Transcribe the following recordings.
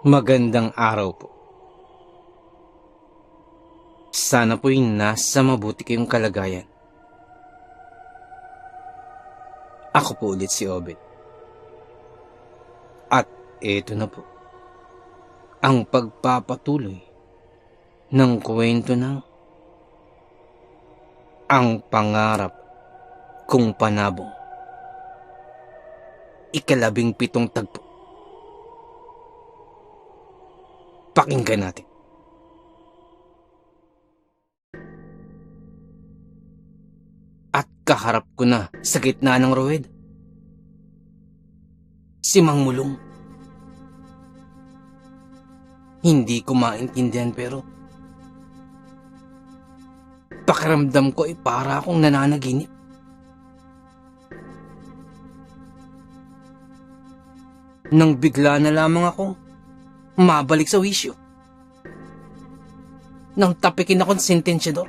Magandang araw po. Sana po'y nasa mabuti kayong kalagayan. Ako po ulit si Obet. At eto na po, ang pagpapatuloy ng kwento ng Ang Pangarap Kong Panabong. 17 tagpo. Pakinggan natin. At kaharap ko na sa gitna ng roed si Mang Mulong. Hindi ko maintindihan pero pakiramdam ko ay para akong nananaginip. Nang bigla na lamang akong mabalik sa wisyo. Nang tapikin ako ng sentensyador.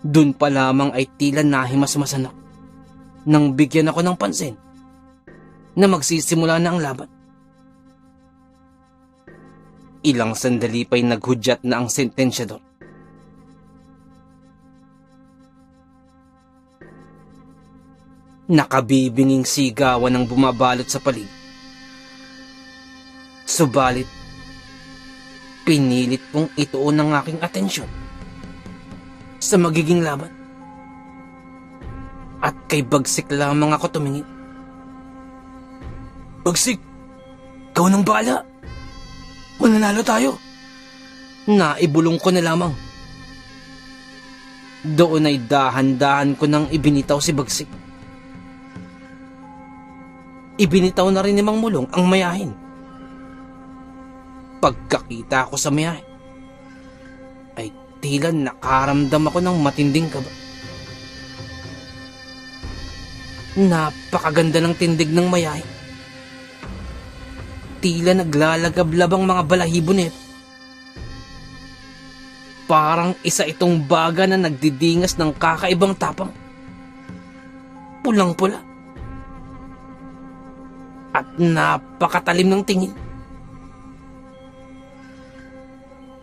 Dun pa lamang ay tila nahimas-masan ako nang bigyan ako ng pansin na magsisimula na ang laban. Ilang sandali pa'y naghudyat na ang sentensyador. Nakabibinging sigawan ang bumabalot sa paligid. Subalit, pinilit kong ituon ang aking atensyon sa magiging laban. At kay Bagsik lamang ako tumingin. Bagsik, ikaw nang bahala. Mananalo tayo. Naibulong ko na lamang. Doon ay dahan-dahan ko nang ibinitaw si Bagsik. Ibinitaw na rin ni Mang Mulong ang mayahin. Pagkakita ko sa mayahin, ay tila nakaramdam ako ng matinding kaba. Napakaganda ng tindig ng mayahin. Tila naglalagablab ang mga balahibo nito. Parang isa itong baga na nagdidingas ng kakaibang tapang. Pulang-pula. At napakatalim ng tingin.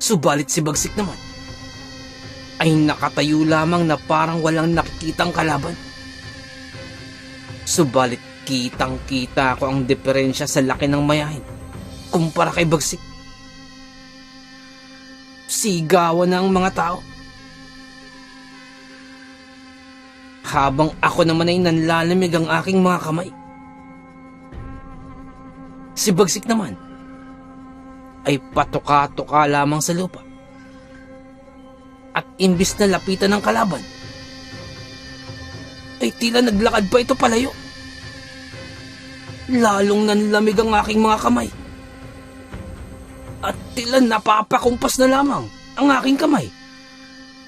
Subalit si Bagsik naman ay nakatayo lamang na parang walang nakikitang kalaban. Subalit kitang-kita ko ang diferensya sa laki ng mayahin kumpara kay Bagsik. Sigawan na ang mga tao. Habang ako naman ay nanlalamig ang aking mga kamay. Si Bagsik naman ay patuka-tuka lamang sa lupa. At imbis na lapitan ng kalaban, ay tila naglakad pa ito palayo. Lalong nanlamig ang aking mga kamay. At tila napapakumpas na lamang ang aking kamay,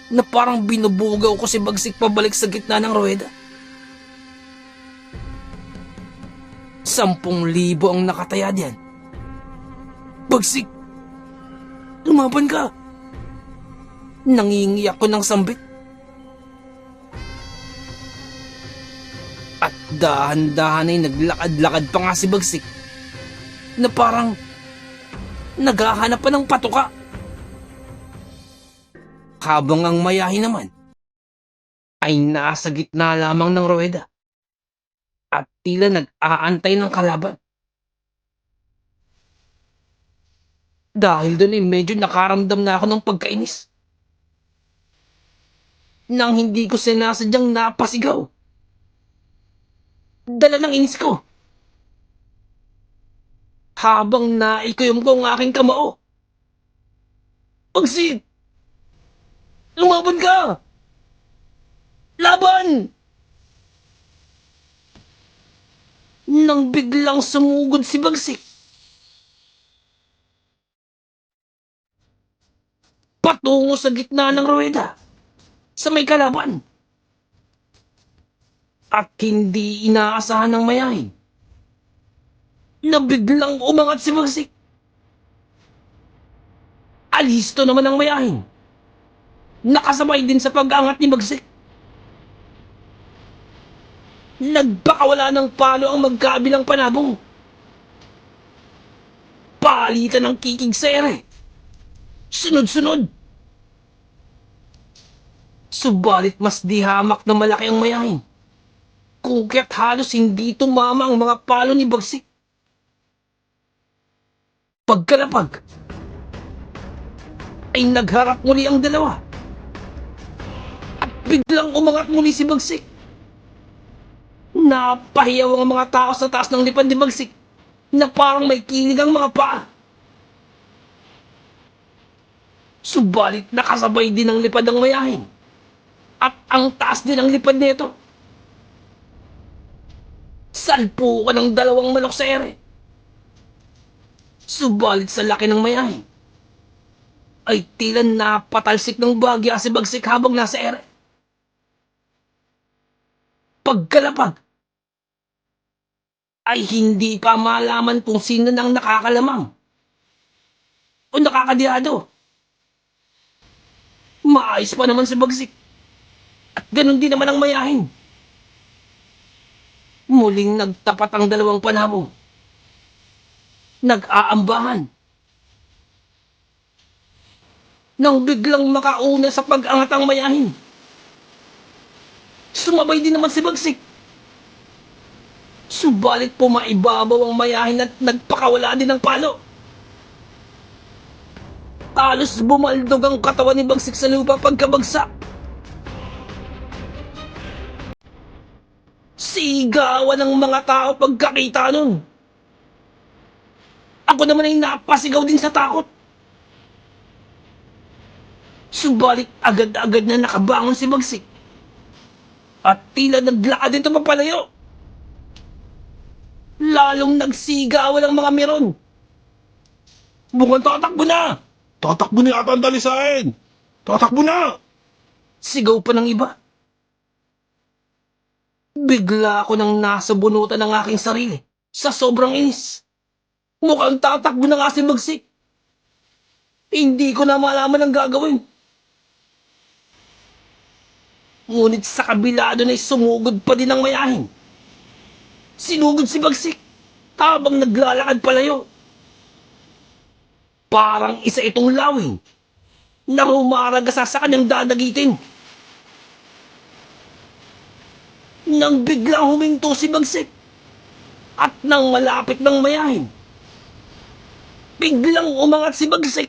na parang binubugaw ko si Bagsik pabalik sa gitna ng ruweda. 10,000 ang nakataya diyan. Bagsik, lumaban ka. Nangingi ako ng sambit. At dahan-dahan ay naglakad-lakad pa nga si Bagsik, na parang naghahanap pa ng patuka. Habang ang mayahin naman ay nasa gitna lamang ng ruweda at tila nag-aantay ng kalaban. Dahil doon ay medyo nakaramdam na ako ng pagkainis. Nang hindi ko sinasadyang napasigaw. Dala ng inis ko. Habang naikuyom ko ang aking kamao. Bagsik! Lumaban ka! Laban! Nang biglang sumugod si Bagsik, patungo sa gitna ng ruweda, sa may kalaban. At hindi inaasahan ng mayahin na biglang umangat si Bagsik. Alisto naman ang mayahin. Nakasabay din sa pag-angat ni Bagsik. Nagpakawala ng palo ang magkabilang panabong. palitan ng kikig sa ere. Sunod-sunod. Subalit mas di hamak na malaki ang mayahin. Kung kaya't halos hindi tumama ang mga palo ni Bagsik. Pagkalapag, ay nagharap muli ang dalawa. At biglang umangat muli si Bagsik. Napahiyaw ang mga tao sa taas ng lipad ni Bagsik na parang may kilig ang mga paa. Subalit nakasabay din ang lipad ng mayahin. At ang taas din ang lipad nito. Salpukan ng dalawang manok sa ere. Subalit sa laki ng mayahin, ay tila napatalsik ng bagya si Bagsik habang nasa ere. Pagkalapag, ay hindi pa malaman kung sino nang nakakalamang o nakakadiyado. Maayos pa naman si Bagsik at ganun din naman ang mayahin. Muling nagtapat ang dalawang panabong. Nag-aambahan. Nang biglang makauna sa pag-angat ang mayahin, sumabay din naman si Bagsik. Subalit pumaibabaw ang mayahin at nagpakawala din ng palo. Halos bumaldog ang katawan ni Bagsik sa lupa pagkabagsak. Sigawan ng mga tao pagkakita nun. Ako naman ay napasigaw din sa takot. Subalit agad-agad na nakabangon si Bagsik. At tila naglakad din papalayo. Lalong nagsigawan ang mga meron. Mukhang tatakbo na! Tatakbo na yata ang dalisain! Tatakbo na! Sigaw pa ng iba. Bigla ako nang nasa bunutan ng aking sarili sa sobrang inis. Mukhang tatakbo na nga si Bagsik. Hindi ko na malaman ang gagawin. Ngunit sa kabila doon ay sumugod pa din ang mayahin. Sinugod si Bagsik habang naglalakad palayo. Parang isa itong lawing na rumaragasa sa kanyang dadagitin. Nang biglang huminto si Bagsik at nang malapit ng mayahin, biglang umangat si Bagsik.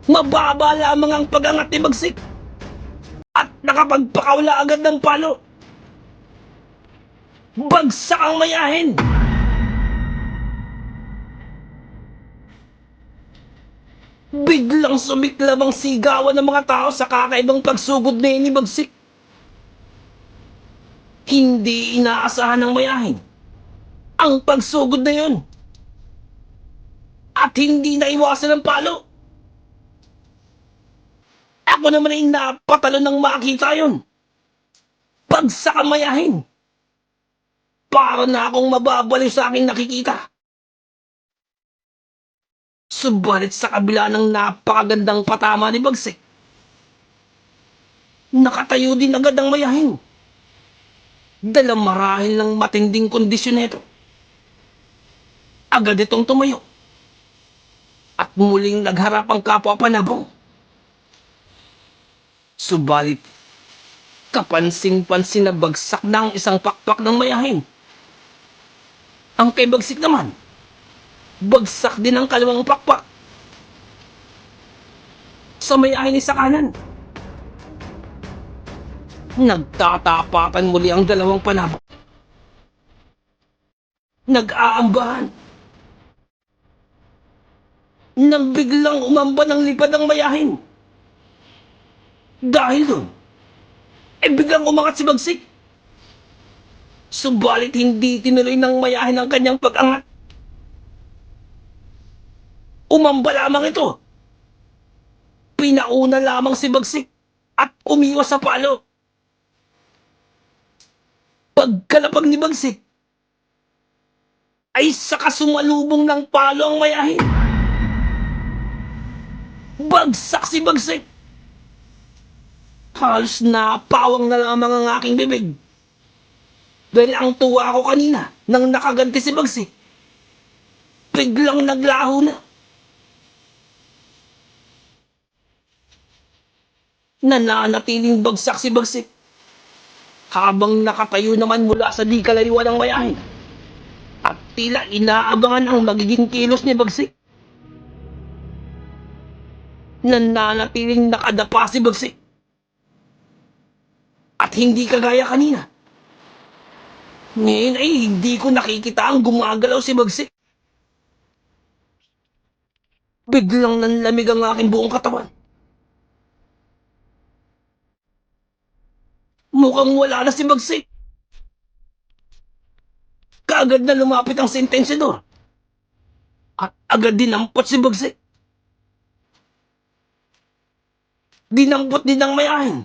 Mababa lamang ang pag-angat ni Bagsik at nakapagpakawala agad ng palo. Bagsak ang mayahin. Biglang sumiklab ang sigawan ng mga tao sa kakaibang pagsugod ni Bagsik. Hindi inaasahan ng mayahin ang pagsugod na yun. At hindi naiwasan ng palo. Ako naman ay napatalo nang makita yun. Bagsak ang mayahin. Para na akong mababaliw sa aking nakikita. Subalit sa kabila ng napakagandang patama ni Bagsik, nakatayo din agad ang mayahin. Dala marahil ng matinding kondisyon nito. Agad itong tumayo. At muling nagharap ang kapwa panabong. Subalit, kapansin-pansin na bagsak na ang isang pakpak ng mayahin. Ang kay Bagsik naman, bagsak din ang kalawang pakpak. Sa mayahin sa kanan. Nagtatapatan muli ang dalawang panabong. Nag-aambahan. Nang biglang umamba ng lipad ng mayahin. Dahil doon, biglang umangat si Bagsik. Subalit hindi tinuloy ng mayahin ang kanyang pag-angat. Umamba lamang ito. Pinauna lamang si Bagsik at umiwas sa palo. Pagkalapag ni Bagsik, ay saka sumalubong ng palo ang mayahin. Bagsak si Bagsik. Halos napawang na lamang ang aking bibig. Dahil ang tuwa ko kanina nang nakaganti si Bagsik. biglang naglaho na. Nananatiling bagsak si Bagsik habang nakatayo naman mula sa di kalayuan ng mayahin at tila inaabangan ang magiging kilos ni Bagsik. Nananatiling nakadapa si Bagsik at hindi kagaya kanina. Ngayon ay hindi ko nakikita ang gumagalaw si Bagsik. Biglang nanlamig ang aking buong katawan. Mukhang wala na si Bagsik. Kaagad na lumapit ang sentensyador at agad dinampot si Bagsik. Dinampot din ang mayahin.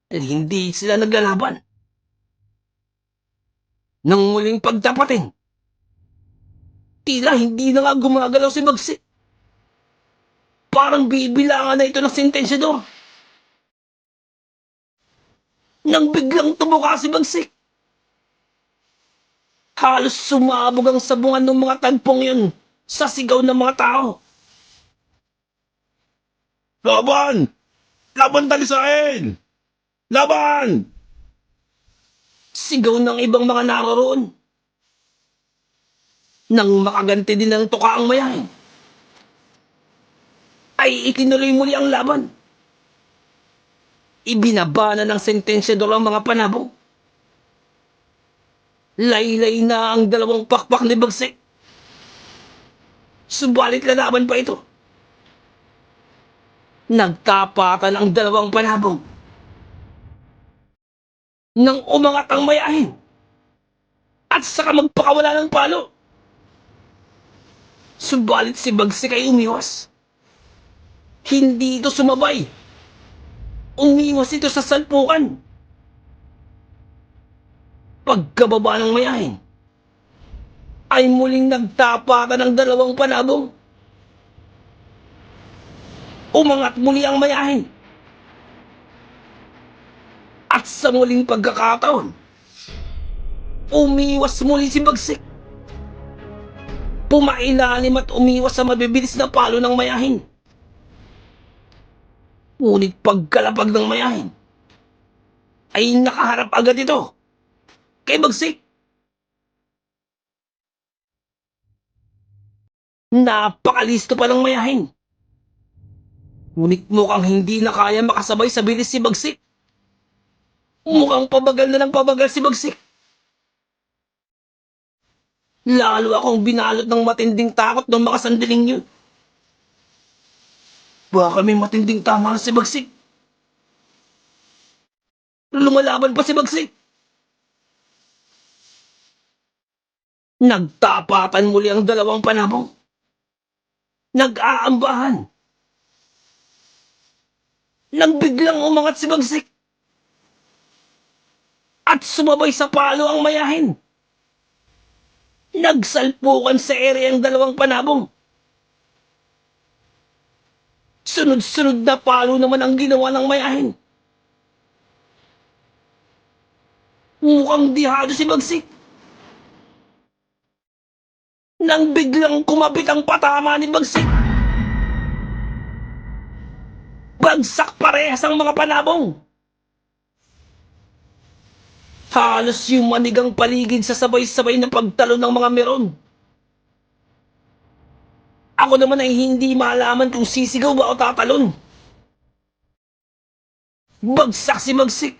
At hindi sila naglalaban. Nang muling pagtapatin, tila hindi na nga gumagalaw si Bagsik. Parang bibilangan na ito ng sentensyador. Nang biglang tumuka si Bagsik, halos sumabog ang sabungan ng mga tagpong yun sa sigaw ng mga tao. Laban! Laban talisain! Laban! Sigaw ng ibang mga naroroon. Nang makaganti din ng tuka ang mayahin, ay itinuloy muli ang laban. Ibinaba na ng sentensyador ang mga panabong. Laylay na ang dalawang pakpak ni Bagsik. Subalit lalaban pa ito. Nagtapatan ang dalawang panabong. Nang umangat ang mayahin at saka magpakawala ng palo. Subalit si Bagsik ay umiwas. Hindi ito sumabay. Umiwas ito sa salpukan. Pagkababa ng mayahin, ay muling nagtapatan ng dalawang panabong. Umangat muli ang mayahin. At sa muling pagkakataon, umiwas muli si Bagsik. Pumailalim at umiwas sa mabibilis na palo ng mayahin. Ngunit pagkalapag ng mayahin, ay nakaharap agad ito kay Bagsik. Napakalisto pa ng mayahin. Ngunit mukhang hindi na kaya makasabay sa bilis si Bagsik. Mukhang pabagal na ng pabagal si Bagsik. Lalo akong binalot ng matinding takot ng mga sandaling yun. Baka may matinding tama na si Bagsik. Lumalaban pa si Bagsik. Nagtapatan muli ang dalawang panabong. Nag-aambahan. Nang biglang umangat si Bagsik at sumabay sa palo ang mayahin. Nagsalpukan sa ere ang dalawang panabong. Sunod-sunod na palo naman ang ginawa ng mayahin. Mukhang dihado si Bagsik. Nang biglang kumapit ang patama ni Bagsik, bagsak parehas ang mga panabong. Halos yung manigang paligid sa sabay-sabay na pagtalon ng mga meron. Ako naman ay hindi malaman kung sisigaw ba o tatalon. Bagsak si Bagsik.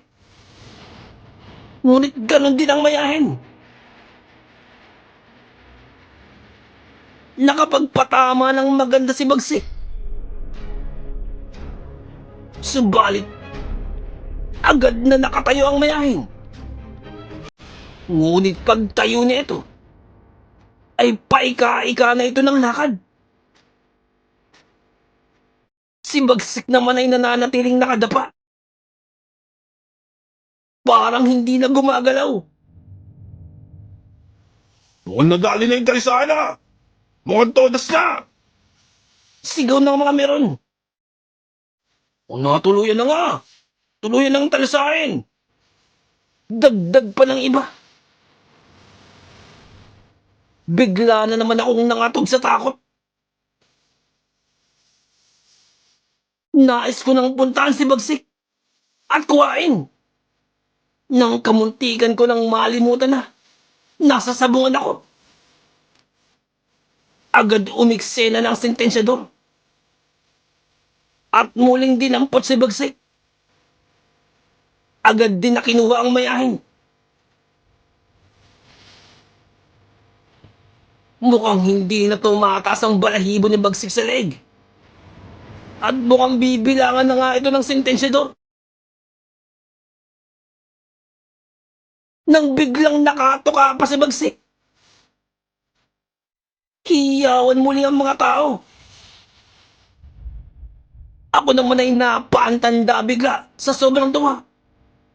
Ngunit ganon din ang mayahin. Nakapagpatama ng maganda si Bagsik. Subalit, agad na nakatayo ang mayahin. Ngunit pagtayo niya ito, ay paika-ika na ito ng lakad. Si Bagsik naman ay nananatiling nakadapa. Parang hindi na gumagalaw. Mukhang nadali na yung talisana! Mukhang todas na! Sigaw ng mga meron. O natuluyan na nga. Tuluyan ng talisain. Dagdag pa ng iba. Bigla na naman akong nangatog sa takot. Nais ko nang puntahan si Bagsik at kuhain. Nang kamuntikan ko nang malimutan na, nasa sabungan ako. Agad umiksena ng sentensyador. At muling dinampot si Bagsik. Agad din na kinuha ang mayahin. Mukhang hindi na tumataas ang balahibo ni Bagsik sa leeg. At mukhang bibilangan na nga ito ng sentensyador. Nang biglang nakatoka pa si Bagsik. Hiyawan muli ang mga tao. Ako naman ay napaantanda bigla sa sobrang tuwa.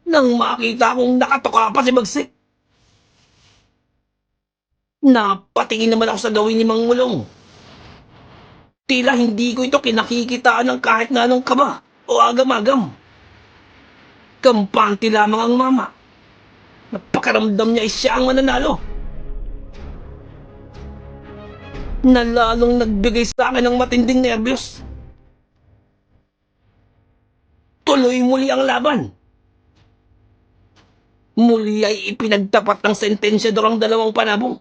Nang makita kong nakatoka pa si Bagsik. Napatingin naman ako sa gawin ni Mang Mulong. Tila hindi ko ito kinakikitaan ng kahit na anong kaba o agam-agam. Kampante lamang ang mama. Napakaramdam niya ay siya ang mananalo. Na lalong nagbigay sa akin ng matinding nervyos. Tuloy muli ang laban. Muli ay ipinagtapat ng sentensyador ang dalawang panabong.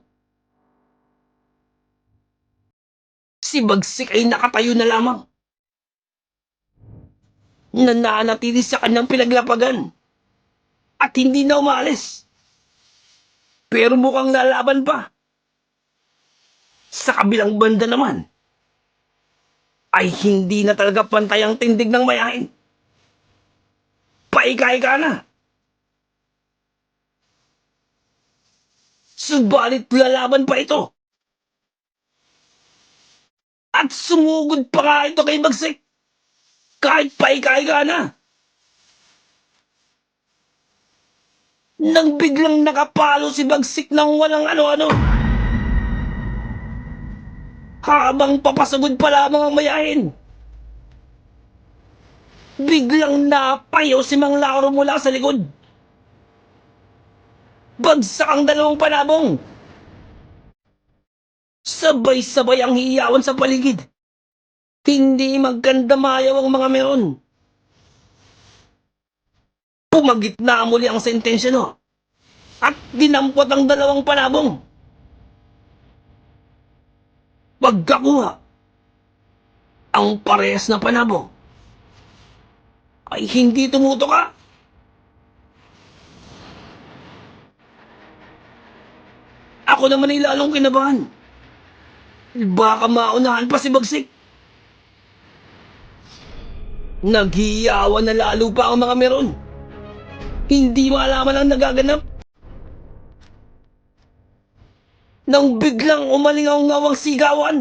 Si Bagsik ay nakatayo na lamang. Nananatili sa kanyang pinaglapagan. At hindi na umalis. Pero mukhang lalaban pa. Sa kabilang banda naman, ay hindi na talaga pantay ang tindig ng mayahin. Paika-ika na. Subalit lalaban pa ito. At sumugod pa nga ito kay Bagsik. Kahit paika-ika na. Nang biglang nakapalo si Bagsik ng walang ano-ano. Habang papasagod pa lamang ang mayahin. Biglang napayaw si Mang Lauro mula sa likod. Bagsak ang dalawang panabong. Sabay-sabay ang hiyawan sa paligid. Hindi magkandamayaw ang mga meron. Pumagitna muli ang sentensyador at dinampot ang dalawang panabong. Pagkakuha, ang parehas na panabong ay hindi tumutuka. Ako naman ay lalong kinabahan. Baka maunahan pa si Bagsik. Naghiyawan na lalo pa ang mga meron. Hindi malaman ang nagaganap. Nang biglang umalingaw-ngaw ang sigawan.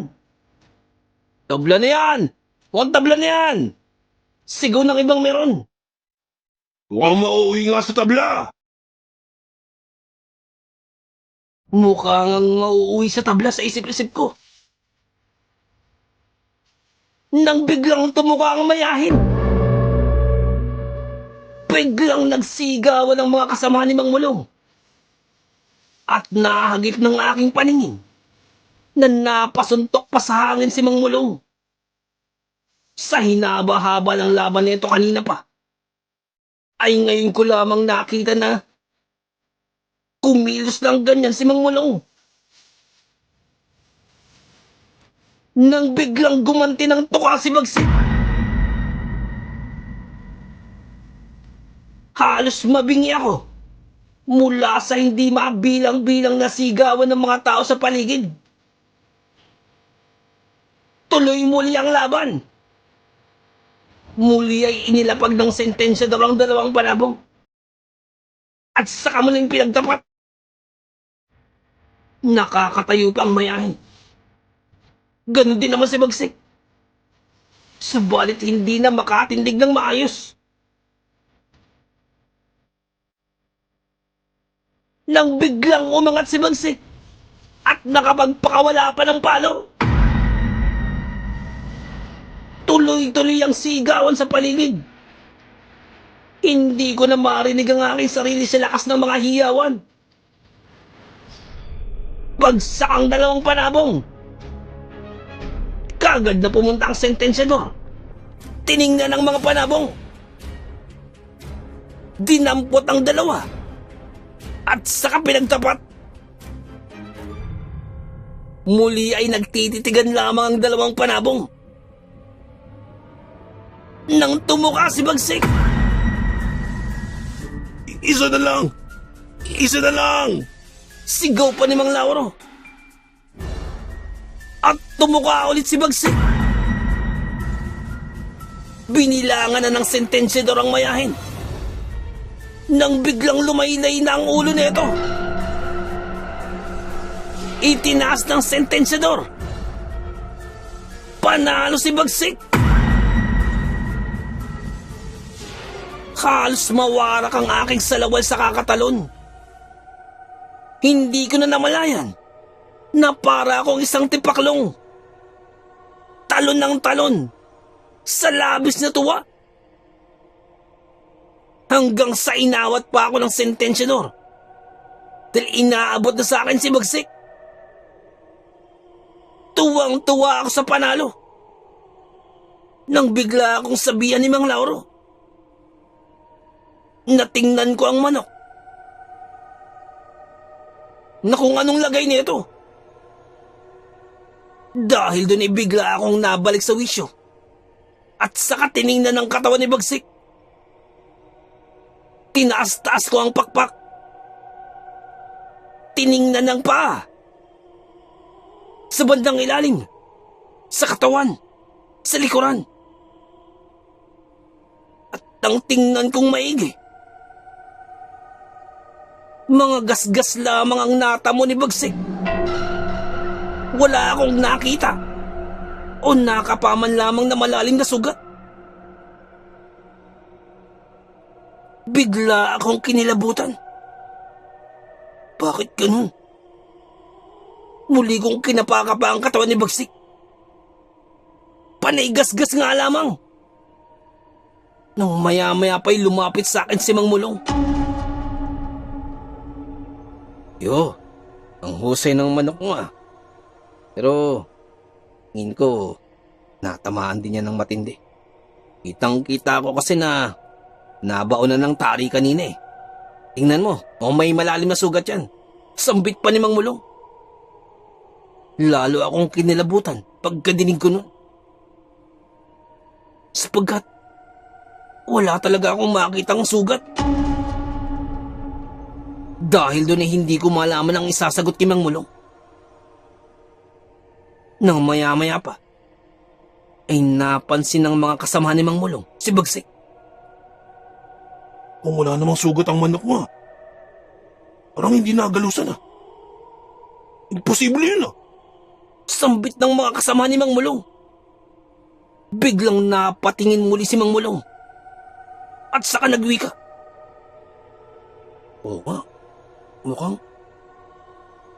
Tabla na yan! Huwag tabla na yan! Sigaw ng ibang meron. Mukhang mauuwi nga sa tabla. Mukhang mauuwi sa tabla sa isip-isip ko. Nang biglang tumuka ang mayahin. Biglang nagsigawan ang mga kasama ni Mang Mulong. At nahagip ng aking paningin na napasuntok pa sa hangin si Mang Mulong. Sa hinaba-haba ng laban nito kanina pa, ay ngayon ko lamang nakita na kumilos lang ganyan si Mang Mulong. Nang biglang gumanti ng tuka si Bagsik. Halos mabingi ako mula sa hindi mabilang-bilang na sigawan ng mga tao sa paligid. Tuloy muli ang laban. Muli ay inilapag ng sentensyador ang dalawang panabong. At saka muling pinagtapat. Nakakatayo pa ang mayahin. Ganon din naman si Bagsik. Subalit hindi na makatindig ng maayos. Nang biglang umangat si Bagsik at nakapagpakawala pa ng palo. Tuloy-tuloy ang sigawan sa paligid. Hindi ko na marinig ang aking sarili sa lakas ng mga hiyawan. Bagsak ang dalawang panabong. Kagad na pumunta ang sentensyador. Tiningnan ang mga panabong. Dinampot ang dalawa. At saka pinagtapat. Muli ay nagtititigan lamang ang dalawang panabong. Nang tumuka si Bagsik. Isa na lang! Isa na lang! Sigaw pa ni Mang Lauro. At tumuka ulit si Bagsik. Binilangan na ng sentensyador ang mayahin. Nang biglang lumaylay na ang ulo nito. Itinaas ng sentensyador. Panalo si Bagsik. Halos mawarak ang aking salawal sa kakatalon. Hindi ko na namalayan na para akong isang tipaklong. Talon ng talon sa labis na tuwa. Hanggang sa inawat pa ako ng sentensyador dahil inaabot na sa akin si Bagsik. Tuwang-tuwa ako sa panalo nang bigla akong sabihan ni Mang Lauro. Natingnan ko ang manok na kung anong lagay nito. Dahil doon bigla akong nabalik sa wisyo at saka tiningnan ng katawan ni Bagsik. Tinaas-taas ko ang pakpak. Tiningnan ng paa. Sa bandang ilalim. Sa katawan. Sa likuran. At ang tingnan kong maigi. Mga gasgas lamang ang natamo ni Bagsik. Wala akong nakita o nakapaman lamang na malalim na sugat. Bigla akong kinilabutan. Bakit ganun? Muli kong kinapakapa ang katawan ni Bagsik. Panay gasgas nga lamang. Nang maya-maya pa'y lumapit sa akin si Mang Mulong. Yo, ang husay ng manok mo ah. Pero, tingin ko, natamaan din niya ng matindi. Kitang-kita ko kasi na nabaon na ng tari kanina eh. Tingnan mo, may malalim na sugat yan. Sambit pa ni Mang Mulong. Lalo akong kinilabutan pagkadinig ko nun. Sapagkat, wala talaga akong makitang sugat. Dahil doon hindi ko malaman ang isasagot kay Mang Mulong. Nang maya-maya pa, ay napansin ng mga kasama ni Mang Mulong, si Bagsik. Kung wala namang sugat ang manok mo, parang hindi nagalusan ah. Imposible yun ah. Sambit ng mga kasama ni Mang Mulong. Biglang napatingin muli si Mang Mulong. At saka nagwika. Oo nga.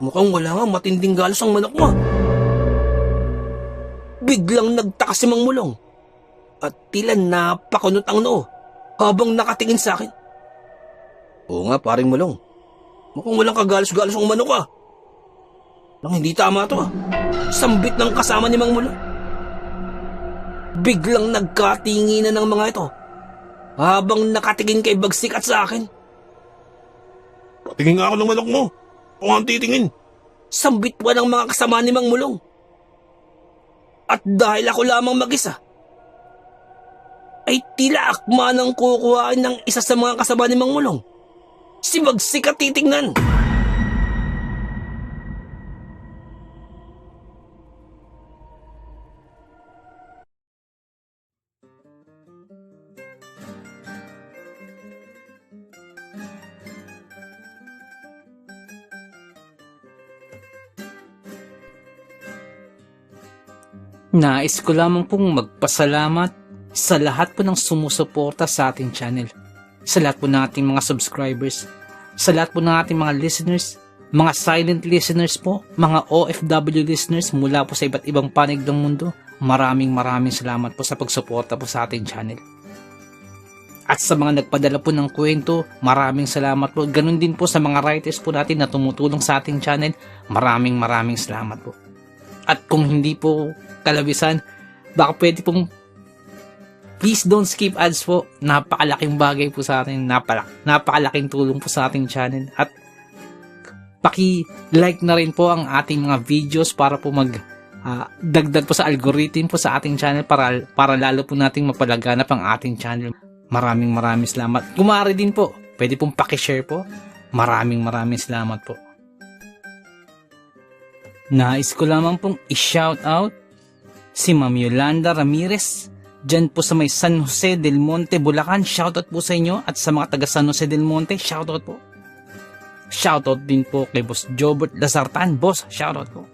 Mukhang wala nga matinding galos ang manok mo. Biglang nagtaka si Mang Mulong. At tila napakunot ang noo habang nakatingin sa akin. Oo nga, paring Mulong. Mukhang walang kagalos-galos ang manok ah. Nang hindi tama to ah. Sambit ng kasama ni Mang Mulong. Biglang nagkatinginan ng mga ito habang nakatingin kay Bagsik at sa akin. Patingin nga ako ng manok mo. Kung ang titingin. Sambit pa ng mga kasama ni Mang Mulong. At dahil ako lamang mag-isa, ay tila akma nang kukuhain ng isa sa mga kasama ni Mang Mulong. Si Bagsik at titingnan. Nais ko lamang pong magpasalamat sa lahat po ng sumusuporta sa ating channel, sa lahat po ng ating mga subscribers, sa lahat po ng ating mga listeners, mga silent listeners po, mga OFW listeners mula po sa iba't ibang panig ng mundo. Maraming salamat po sa pagsuporta po sa ating channel. At sa mga nagpadala po ng kwento, maraming salamat po. Ganun din po sa mga writers po natin na tumutulong sa ating channel. Maraming salamat po. At kung hindi po kalabisan, baka pwede pong please don't skip ads po. Napakalaking bagay po sa atin. Napakalaking tulong po sa ating channel. At paki-like na rin po ang ating mga videos para po dagdag po sa algorithm po sa ating channel para lalo po nating mapalaganap ang ating channel. Maraming salamat. Kumari din po, pwede pong paki-share po. Maraming salamat po. Nais ko lamang pong i-shout out si Ma'am Yolanda Ramirez dyan po sa may San Jose del Monte, Bulacan. Shoutout po sa inyo at sa mga taga San Jose del Monte, shoutout po. Shoutout din po kay Boss Jobert Lasartan, boss, shoutout po.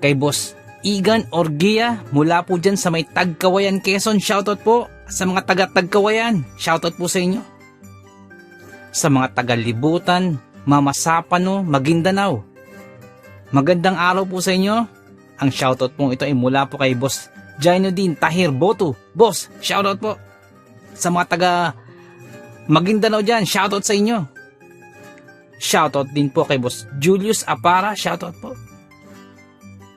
Kay Boss Igan Orgia mula po dyan sa may Tagkawayan, Quezon, shoutout po. Sa mga taga Tagkawayan, shoutout po sa inyo. Sa mga taga Libutan, Mama Sapano, Maguindanao, magandang araw po sa inyo. Ang shoutout po ito ay mula po kay Boss Jainuddin Tahir Boto, boss, shoutout po. Sa mga taga Maguindanao dyan, shoutout sa inyo. Shoutout din po kay Boss Julius Apara, shoutout po.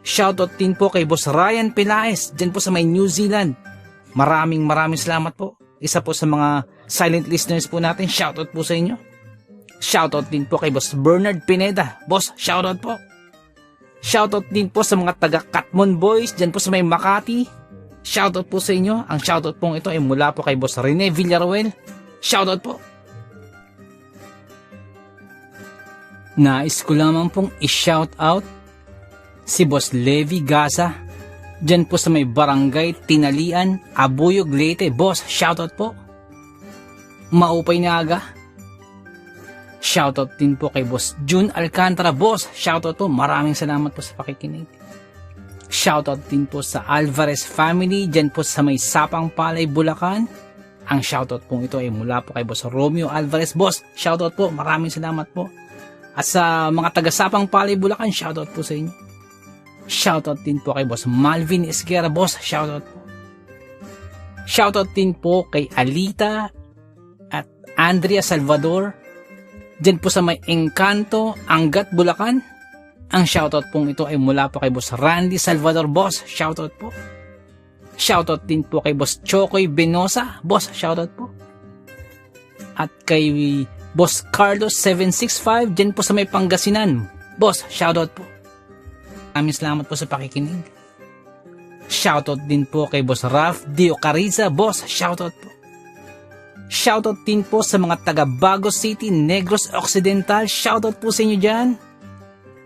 Shoutout din po kay Boss Ryan Pelaez dyan po sa may New Zealand. Maraming salamat po. Isa po sa mga silent listeners po natin, shoutout po sa inyo. Shoutout din po kay Boss Bernard Pineda, boss, shoutout po. Shoutout din po sa mga taga Katmon Boys dyan po sa may Makati. Shoutout po sa inyo. Ang shoutout pong ito ay mula po kay Boss Rene Villaruel. Shoutout po. Nais ko lamang pong i-shoutout si Boss Levi Gaza dyan po sa may Barangay Tinalian, Abuyog, Leyte. Boss, shoutout po. Maupay na aga. Shoutout din po kay Boss June Alcantara, boss, shoutout po. Maraming salamat po sa pakikinig. Shoutout din po sa Alvarez family dyan po sa may Sapang Palay, Bulacan. Ang shoutout po ito ay mula po kay Boss Romeo Alvarez, boss, shoutout po. Maraming salamat po. At sa mga taga Sapang Palay, Bulacan, shoutout po sa inyo. Shoutout din po kay Boss Malvin Esguera, boss, shoutout po. Shoutout din po kay Alita at Andrea Salvador dyan po sa may Encanto, Angat, Bulacan. Ang shoutout pong ito ay mula po kay Boss Randy Salvador, boss, shoutout po. Shoutout din po kay Boss Chokoy Benosa, boss, shoutout po. At kay Boss Carlos 765 dyan po sa may Pangasinan, boss, shoutout po. Maraming salamat po sa pakikinig. Shoutout din po kay Boss Ralph Dio Cariza, boss, shoutout po. Shoutout din po sa mga taga Bago City, Negros Occidental. Shoutout po sa inyo dyan.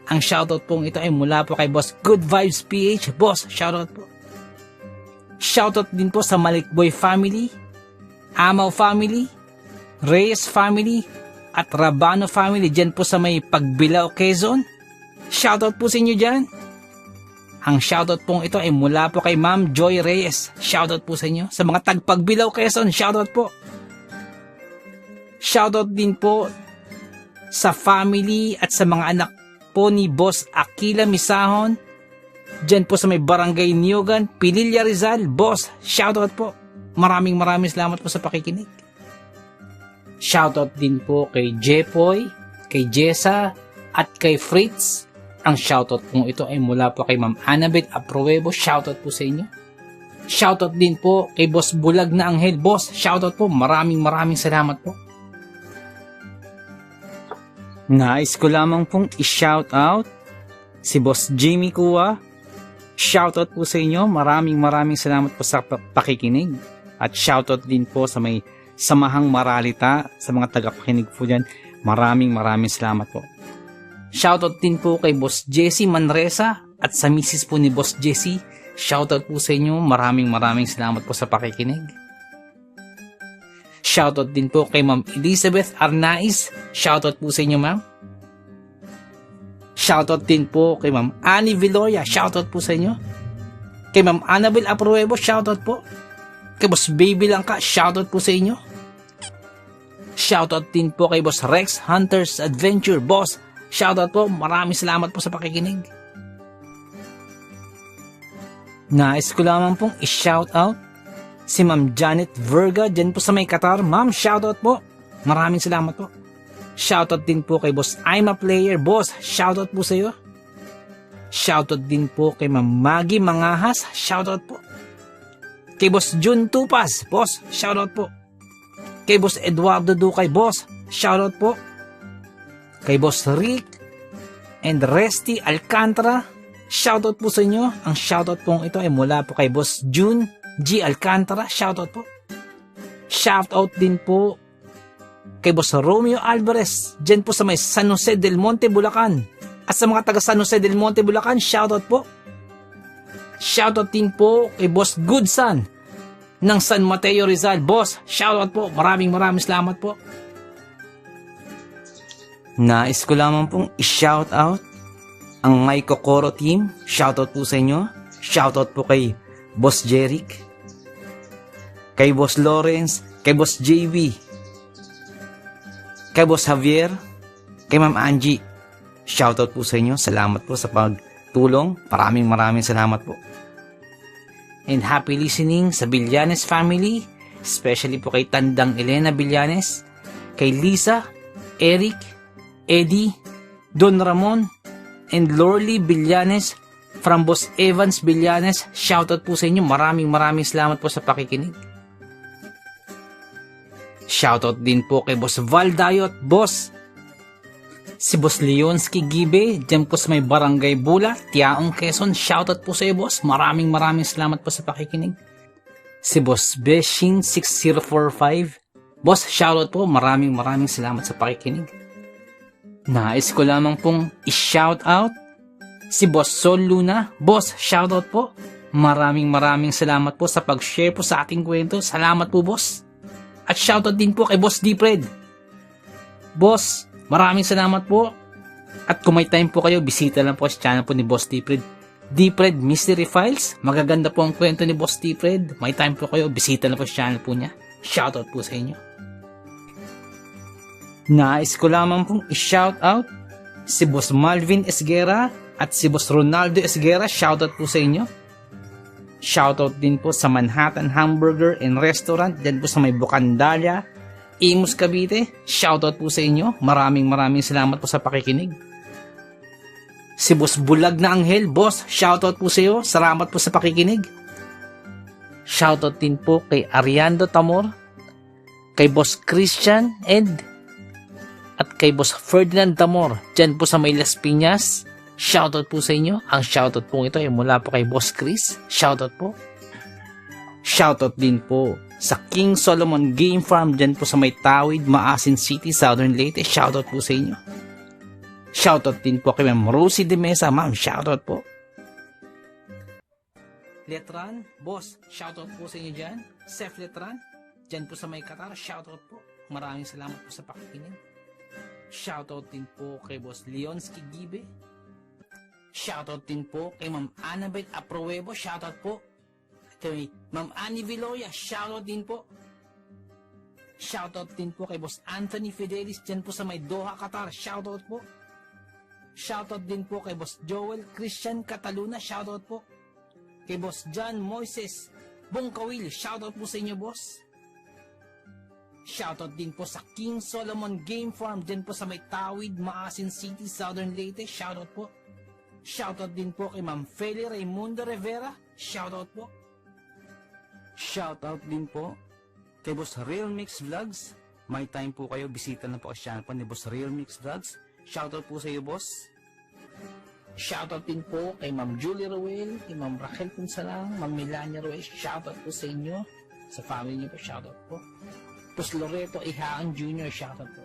Ang shoutout pong ito ay mula po kay Boss Good Vibes PH, boss, shoutout po. Shoutout din po sa Malikboy family, Amaw family, Reyes family, at Rabano family dyan po sa may Pagbilao, Quezon. Shoutout po sa inyo dyan. Ang shoutout pong ito ay mula po kay Ma'am Joy Reyes. Shoutout po sa inyo. Sa mga tagpagbilao, Quezon, shoutout po. Shoutout din po sa family at sa mga anak po ni Boss Aquila Misahon dyan po sa may Barangay Niogan, Pililla, Rizal. Boss, shoutout po. Maraming salamat po sa pakikinig. Shoutout din po kay Jepoy, kay Jessa, at kay Fritz. Ang shoutout po ito ay mula po kay Ma'am Annabeth Apruebo. Shoutout po sa inyo. Shoutout din po kay Boss Bulag na Anghel. Boss, shoutout po. Maraming salamat po. Nais ko lamang pong i-shoutout si Boss Jimmy Kua. Shoutout po sa inyo. Maraming salamat po sa pakikinig. At shoutout din po sa may Samahang Maralita, sa mga tagapakinig po dyan. Maraming salamat po. Shoutout din po kay Boss Jesse Manresa at sa misis po ni Boss Jesse. Shoutout po sa inyo. Maraming salamat po sa pakikinig. Shoutout din po kay Ma'am Elizabeth Arnaiz. Shoutout po sa inyo, ma'am. Shoutout din po kay Ma'am Annie Viloria. Shoutout po sa inyo. Kay Ma'am Annabel Apruebo. Shoutout po. Kay Boss Baby Langka. Shoutout po sa inyo. Shoutout din po kay Boss Rex Hunters Adventure. Boss, shoutout po. Maraming salamat po sa pakikinig. Nais ko lamang pong i-shoutout Si Ma'am Janet Verga, dyan po sa may Qatar. Ma'am, shoutout po. Maraming salamat po. Shoutout din po kay Boss I'm a Player. Boss, shoutout po sa iyo. Shoutout din po kay Ma'am Maggie Mangahas. Shoutout po. Kay Boss Jun Tupas. Boss, shoutout po. Kay Boss Eduardo Ducay. Boss, shoutout po. Kay Boss Rick and Resty Alcantara. Shoutout po sa inyo. Ang shoutout pong ito ay mula po kay Boss June G. Alcantara. Shoutout po. Shoutout din po kay Boss Romeo Alvarez. Diyan po sa may San Jose del Monte, Bulacan. At sa mga taga San Jose del Monte, Bulacan, shoutout po. Shoutout din po kay Boss Goodson ng San Mateo Rizal. Boss, shoutout po. Maraming salamat po. Nais ko lamang pong i-shoutout ang My Kokoro team. Shoutout po sa inyo. Shoutout po kay Boss Jeric, kay Boss Lawrence, kay Boss JV, kay Boss Javier, kay Ma'am Angie. Shoutout po sa inyo. Salamat po sa pagtulong. Maraming salamat po. And happy listening sa Villanes family, especially po kay Tandang Elena Villanes, kay Lisa, Eric, Eddie, Don Ramon, and Lorly Villanes from Boss Evans Villanes. Shoutout po sa inyo. Maraming salamat po sa pakikinig. Shoutout din po kay Boss Val Dayot. Boss, si Boss Leonsky Gibe, dyan po sa may Barangay Bula, Tiaong, Quezon. Shoutout po sa iyo, Boss. Maraming salamat po sa pakikinig. Si Boss Beshin 6045. Boss, shoutout po. Maraming salamat sa pakikinig. Nais ko lamang pong i-shoutout si Boss Sol Luna. Boss, shoutout po. Maraming salamat po sa pag-share po sa aking kwento. Salamat po, Boss. At shoutout din po kay Boss Dipred. Boss, maraming salamat po. At kung may time po kayo, bisita lang po sa channel po ni Boss Dipred. Dipred Mystery Files. Magaganda po ang kwento ni Boss Dipred. May time po kayo, bisita lang po sa channel po niya. Shoutout po sa inyo. Nais ko lamang pong i-shoutout si Boss Malvin Esguera at si Boss Ronaldo Esguera. Shoutout po sa inyo. Shoutout din po sa Manhattan Hamburger and Restaurant, dyan po sa may Bucandalia, Imus, Cavite. Shoutout po sa inyo. Maraming salamat po sa pakikinig. Si Boss Bulag na Anghel. Boss, shoutout po sa iyo. Salamat po sa pakikinig. Shoutout din po kay Ariando Tamor, kay Boss Christian Ed, at kay Boss Ferdinand Tamor, dyan po sa may Las Piñas. Shoutout po sa inyo. Ang shoutout po ito ay mula po kay Boss Chris. Shoutout po. Shoutout din po sa King Solomon Game Farm, dyan po sa may Tawid, Maasin City, Southern Leyte. Shoutout po sa inyo. Shoutout din po kay Ma'am Rosie de Mesa. Ma'am, shoutout po. Letran, Boss, shoutout po sa inyo dyan. Sef Letran, dyan po sa may Qatar. Shoutout po. Maraming salamat po sa pakikinig. Shoutout din po kay Boss Leonsky Gibe. Shoutout din po kay Ma'am Annabel Apruebo. Shoutout po kay Ma'am Annie Villoya. Shoutout din po. Shoutout din po kay Boss Anthony Fidelis, dyan po sa may Doha, Qatar. Shoutout po. Shoutout din po kay Boss Joel Christian Cataluna. Shoutout po. Kay Boss John Moises Bongkawil. Shoutout po sa inyo, Boss. Shoutout din po sa King Solomon Game Farm, dyan po sa may Tawid, Maasin City, Southern Leyte. Shoutout po. Shoutout din po kay Ma'am Feli Raimundo Rivera. Shoutout po. Shoutout din po kay Boss Real Mix Vlogs. May time po kayo, bisita na po sa channel po ni Boss Real Mix Vlogs. Shoutout po sa iyo, Boss. Shoutout din po kay Ma'am Julie Ruel, kay Ma'am Raquel Punsalang, Ma'am Melania Ruel. Shoutout po sa inyo, sa family niyo po. Shoutout po. Boss Loreto Ihaan Jr. Shoutout po.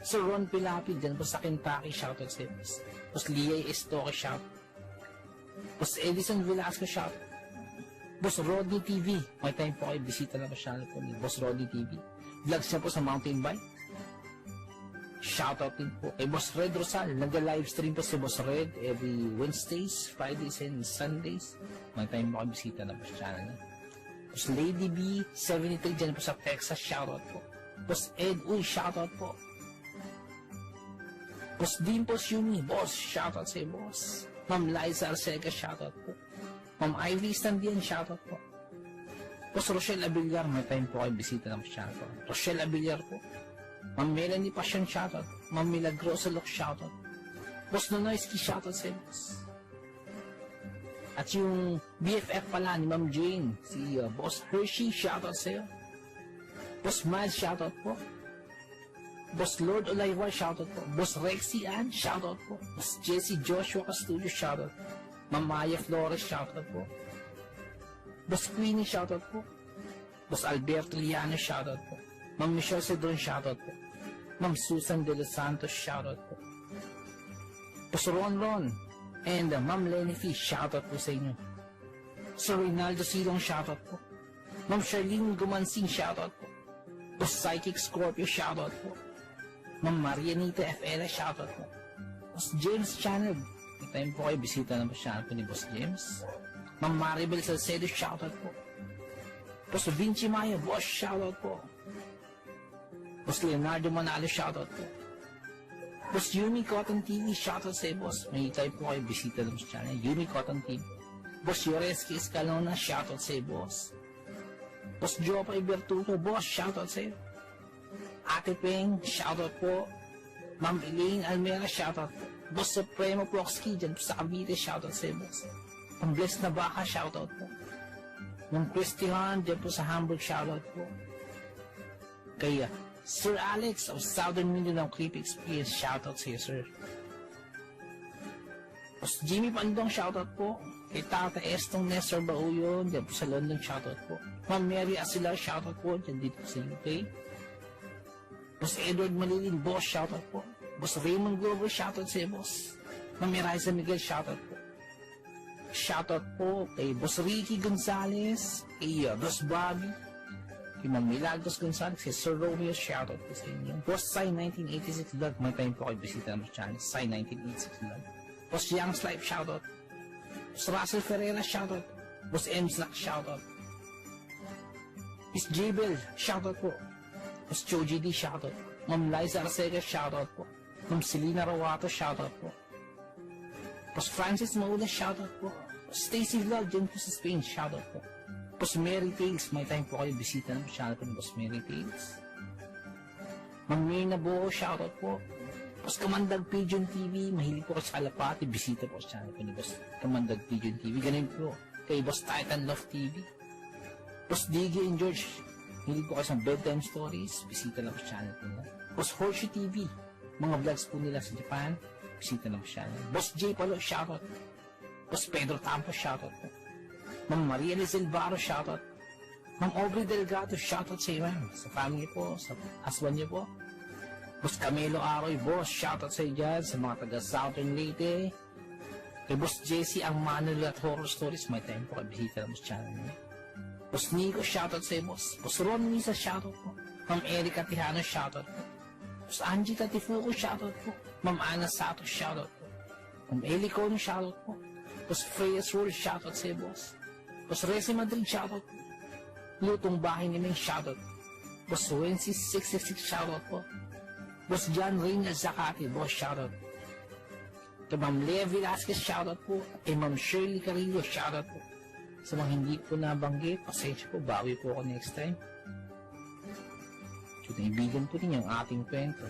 Sir Ron Pilapi, dyan po sa Kentucky. Shoutout sa iyo, Boss. Boss Liay Estoque. Shoutout. Boss Edison Velasco. Shoutout. Boss Rodney TV. May time po kayo, bisita na po sa channel po ni Boss Rodney TV. Vlogs niya po sa mountain bike. Shoutout din po kay Boss Red Rosal. Nag-livestream po si Boss Red every Wednesdays, Fridays, and Sundays. May time po kayo, bisita na po sa channel niya. Boss Lady B 73 dyan po sa Texas. Shoutout po. Boss Ed Uy. Shoutout po. Boss Dimpos Yumi. Boss, shoutout sa iyo, Boss. Ma'am Liza Arcega. Shoutout po. Ma'am Ivy Standian. Shoutout po. Boss Rochelle Abillar, may time po kayo bisita ng channel ko. Rochelle Abillar po. Ma'am Melanie Passion, shoutout. Ma'am Milagrosa Lok, shoutout. Boss Nonoyski, shoutout sa boss. At yung BFF pala ni Ma'am Jane, si Boss Hershey, shoutout sa'yo. Boss Miles, shoutout po. Boss Lord Olivar, shoutout po. Boss Rexy Ann, shoutout po. Boss Jesse Joshua Castillo, shoutout po. Ma'am Maya Flores, shoutout po. Boss Queenie, shoutout po. Boss Alberto Liano, shoutout po. Ma'am Michelle Cedron, shoutout po. Ma'am Susan De Los Santos, shoutout po. Boss Ron and Ma'am Lenny Fish, shoutout po sa inyo. Sir Rinaldo Silong, shoutout po. Ma'am Charlene Gumansing, shoutout po. Boss Psychic Scorpio, shoutout po. Ma'am Marianita FL, shoutout po. Boss James Channel, may time po kayo, bisita na po channel po ni Boss James. Ma'am Maribel Salcedo, shoutout po. Boss Vinci Maya, boss, shoutout po. Boss Leonardo Manalo, shoutout po. Boss Yumi Cotton TV, shoutout sa boss. May tayo po kayo bisita ng channel, Yumi Cotton TV. Boss Yoreski Escalona, shoutout sa boss. Boss Jopay Bertuto, boss, shoutout sa iyo. Ate Peng, shoutout po. Ma'am Elaine Almera, shoutout po. Boss Supremo Proxky, dyan po sa Cavite, shoutout sa iyo, boss. Ang Bless na Baka, shoutout po. Ma'am Christian, dyan po sa Hamburg, shoutout po. Kaya, Sir Alex of Southern Mindanao Creep Experience, shoutout sa iyo, sir. Boss Jimmy Pandong, shoutout po. Kay Tata Estong Nestor Bauyon, dyan po sa London, shoutout po. Ma'am Mary Asilar, shoutout po, dyan dito po sa UK. Boss Edward Malilin, boss, shoutout po. Boss Raymond Glover, shoutout sa iyo, boss. Ma'am Miraiza Miguel, shoutout po. Shoutout po kay Boss Ricky Gonzalez, kay Boss Bobby, kay Ma'am Milagros Gonzalez, kay Sir Romeo, shoutout po sa inyo. Boss Sai 1986 Vlog, may time po kayo bisita ng channel, Sai 1986 Vlog. Boss Young's Life, shoutout. Boss Russell Ferreira, shoutout. Boss M. Slack, shoutout. Miss Jabel, shoutout po. Boss Choji D, shoutout. Ma'am Liza Arcega, shoutout po. Ma'am Selena Rawato, shoutout po. Boss Francis Maula, shoutout po. Boss Stacy Vlog, dyan po sa Spain, shoutout po. Boss Mary Tales, may time po kayo bisita ng channel po ni Boss Mary Tales. Ma'am Mirna Buo, shoutout po. Boss Kamandag Pigeon TV, mahilig po kayo sa Kalapati, bisita po sa channel po ni Boss Kamandag Pigeon TV. Ganun po kay Boss Titan Love TV. Boss Diggy and George, mahilig po kayo sa bedtime stories, bisita lang po sa channel po nila. Boss Horseshoe TV, mga vlogs po nila sa Japan, bisita lang po sa channel. Boss J Palo, shoutout. Boss Pedro Tampo, shoutout po. Ma'am Maria Lizel Barro, shoutout. Ma'am Aubrey Delgado, shoutout sa iyo, sa family po, sa husband niyo po. Boss Camilo Aroy, boss, shoutout sa iyo dyan, sa mga taga Southern Leyte. Kay Boss Jesse ang Manuel at Horror Stories, may time po kayo bisita lang sa channel niyo. Boss Nico, shoutout sa iyo, boss. Boss Ron Misa, shoutout po. Ma'am Erika Tijano, shoutout po. Boss Angie Tatifuco, shoutout po. Ma'am Ana Sato, shoutout po. Ma'am Eli Cono, shoutout po. Boss Freyas Roll, shoutout sa iyo, boss. Boss Resi Madrid, shoutout po. Lutong Bahay ni Ming, shoutout po. Boss Wences 666, shoutout po. Boss John Reynal Zacati, boss, shoutout po. Kay Ma'am Lea Velasquez, shoutout po. Kay Ma'am Shirley Carrillo, shoutout po. Sa mga hindi po nabanggit, pasensya po, bawi po ako next time. So, naibigan po ninyo ang ating kwento.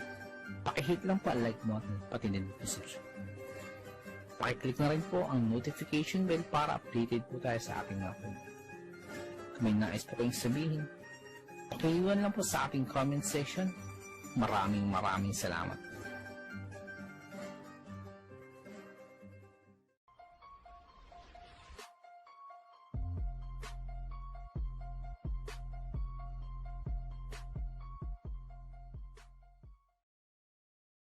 Pakihit lang po ang like button, pati din po subscribe. Pakiclick na rin po ang notification bell para updated po tayo sa ating mga kwento. Kung may nais po kayong sabihin, pakiiwan lang po sa ating comment section. Maraming salamat.